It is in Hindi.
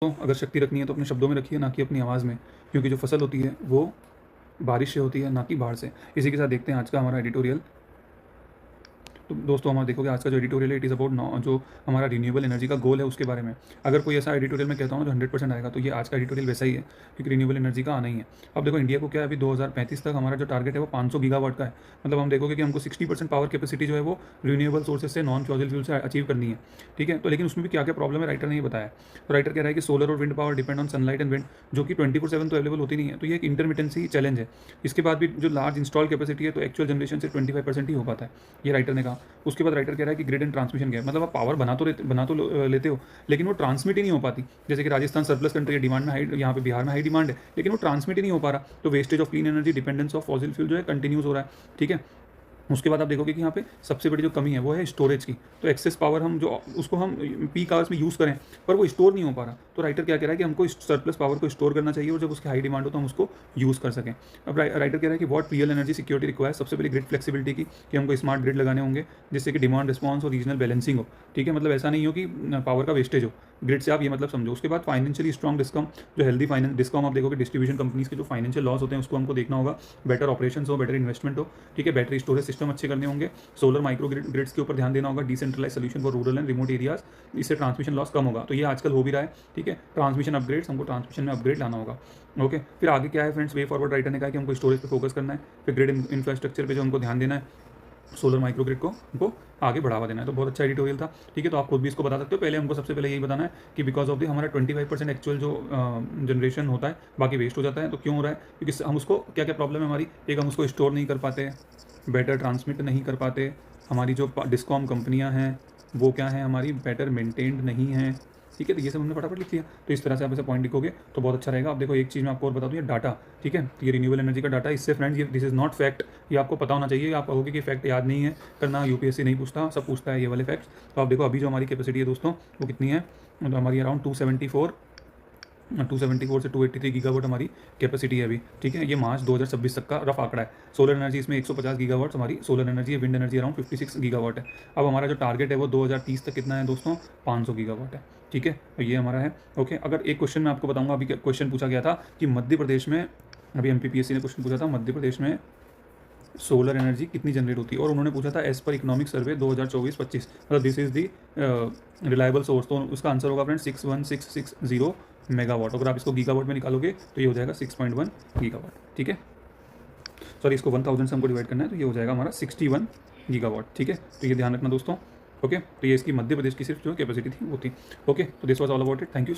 तो अगर शक्ति रखनी है तो अपने शब्दों में रखिए, ना कि अपनी आवाज़ में, क्योंकि जो फसल होती है वो बारिश से होती है, ना कि बाढ़ से। इसी के साथ देखते हैं आज का हमारा एडिटोरियल। तो दोस्तों हमारा देखोगे आज का जो एडिटोरियल है, इट इज़ अबाउट जो हमारा रिन्यूएबल एनर्जी का गोल है उसके बारे में। अगर कोई ऐसा एडिटोरियल मैं कहता हूँ जो 100% आएगा, तो ये आज का एडिटोरियल वैसा ही है, क्योंकि रिन्यूएबल एनर्जी का आना ही है। अब देखो इंडिया को क्या है, अभी 2035 तक हमारा जो टारगेट है वो 500 गीगावाट का है। मतलब हम देखोगे कि हमको 60% पावर कैपेसिटी जो है वो रिन्यूएबल सोर्सेज से, नॉन फ्यूजल फ्यूल से अचीव करनी है। ठीक है, तो लेकिन उसमें भी क्या क्या प्रॉब्लम है राइटर ने ये बताया। तो राइटर कह रहा है कि सोलर और wind power depend on sunlight and wind, जो कि 24/7 तो अवेलेबल होती नहीं है, तो ये एक इंटरमिटेंसी चैलेंज है। इसके बाद भी जो लार्ज इंस्टॉल कैपेसिटी है, तो एक्चुअल जनरेशन से 25% ही हो पाता है, ये राइटर ने कहा। उसके बाद राइटर कह रहा है कि ग्रिड एंड ट्रांसमिशन क्या है, मतलब आप पावर लेते हो, लेकिन वो ट्रांसमिट ही नहीं हो पाती। जैसे कि राजस्थान सरप्लस कंट्री है, डिमांड में हाई, यहाँ पे बिहार में हाई डिमांड है, लेकिन वो ट्रांसमिट ही नहीं हो पा रहा। तो wastage of clean energy, dependence of fossil fuel जो है कंटिन्यूस हो रहा है। ठीक है, उसके बाद आप देखोगे कि यहाँ पे सबसे बड़ी जो कमी है वो है स्टोरेज की। तो एक्सेस पावर हम जो उसको हम पीक आवर्स में यूज़ करें, पर वो स्टोर नहीं हो पा रहा। तो राइटर क्या कह रहा है कि हमको सरप्लस पावर को स्टोर करना चाहिए, और जब उसकी हाई डिमांड हो तो हम उसको यूज़ कर सकें। अब राइटर कह रहा है कि what real energy security require, सबसे पहले ग्रिड फ्लेक्सिबिलिटी की, कि हमको स्मार्ट ग्रिड लगाने होंगे जिससे कि डिमांड रिस्पॉन्स और रीजनल बैलेंसिंग हो। ठीक है, मतलब ऐसा नहीं हो कि पावर का वेस्टेज हो ग्रिड से, आप ये मतलब समझो। उसके बाद फाइनेंशियली स्ट्रॉन्ग डिस्कॉम, जो हेल्दी फाइनेंस डिस्कॉम, आप देखोगे डिस्ट्रीब्यूशन कंपनीज के जो फाइनेंशियल लॉस होते हैं उसको हमको देखना होगा। बेटर ऑपरेशन हो, बेटर इन्वेस्टमेंट हो। ठीक है, बैटरी स्टोरेज सिस्टम अच्छे करने होंगे। सोलर माइक्रो ग्रिड्स के ऊपर ध्यान देना होगा। Decentralize solution for rural and remote areas, इससे ट्रांसमिशन लॉस कम होगा। तो ये आजकल हो भी रहा है। ठीक है, ट्रांसमिशन अपग्रेड्स, हमको ट्रांसमिशन में अपग्रेड लाना होगा। ओके, फिर आगे क्या है फ्रेंड्स, वे फॉरवर्ड राइटर ने कहा कि हमको स्टोरेज पे फोकस करना है, फिर ग्रिड इंफ्रास्ट्रक्चर पे जो हमको ध्यान देना है, सोलर माइक्रो ग्रिड को हमको आगे बढ़ावा देना है। तो बहुत अच्छा एडिटोरियल था। ठीक है, तो आप खुद भी इसको बता सकते हो। पहले हमको सबसे पहले यही बताना है कि बिकॉज ऑफ दी हमारा 25% एक्चुअल जो जनरेशन होता है बाकी वेस्ट हो जाता है। तो क्यों हो रहा है, क्योंकि हम उसको क्या क्या प्रॉब्लम है हमारी, एक हम उसको स्टोर नहीं कर पाते, बेटर ट्रांसमिट नहीं कर पाते, हमारी जो डिस्कॉम कंपनियां हैं वो क्या है हमारी बेटर मेंटेन्ड नहीं हैं। ठीक है, तो ये सब हमने फटाफट लिख लिया। तो इस तरह से आप ऐसे पॉइंट लिखोगे तो बहुत अच्छा रहेगा। आप देखो एक चीज़ मैं आपको और बता दूँ, ये डाटा, ठीक है, तो ये रिन्यूएबल एनर्जी का डाटा, इससे फ्रेंड्स ये दिस इज़ नॉट फैक्ट, ये आपको पता होना चाहिए। आप कहोगे कि फैक्ट याद नहीं है करना, यूपीएससी नहीं पूछता, सब पूछता है ये वाले फैक्ट्स। तो आप देखो अभी जो हमारी कैपेसिटी है दोस्तों वो कितनी है, तो हमारी अराउंड 274 से 283 गीगावाट हमारी कैपेसिटी है अभी। ठीक है, ये मार्च 2026 तक का रफ आंकड़ा है। सोलर एनर्जी इसमें 150 गीगावाट हमारी सोलर एनर्जी है, विंड एनर्जी अराउंड 56 गीगावाट है। अब हमारा जो टारगेट है वो 2030 तक कितना है दोस्तों, 500 गीगावाट है। ठीक है, तो ये हमारा है। ओके, अगर एक क्वेश्चन मैं आपको बताऊंगा, अभी क्वेश्चन पूछा गया था कि मध्य प्रदेश में, अभी एमपीपीएससी ने क्वेश्चन पूछा था, मध्य प्रदेश में सोलर एनर्जी कितनी जनरेट होती है, और उन्होंने पूछा था एज पर इकोनॉमिक सर्वे 2024-25, मतलब this is the reliable source. तो उसका आंसर होगा फ्रेंड 61660 मेगावाट। अगर आप इसको गीगावाट में निकालोगे तो ये हो जाएगा 6.1 गीगावाट। ठीक है, सॉरी इसको 1000 से हमको डिवाइड करना है, तो ये हो जाएगा हमारा 61 गीगावाट। ठीक है, तो ये ध्यान रखना दोस्तों। ओके, तो ये इसकी मध्य प्रदेश की सिर्फ जो कैपेसिटी थी वो थी। ओके, तो this was all about it, thank you.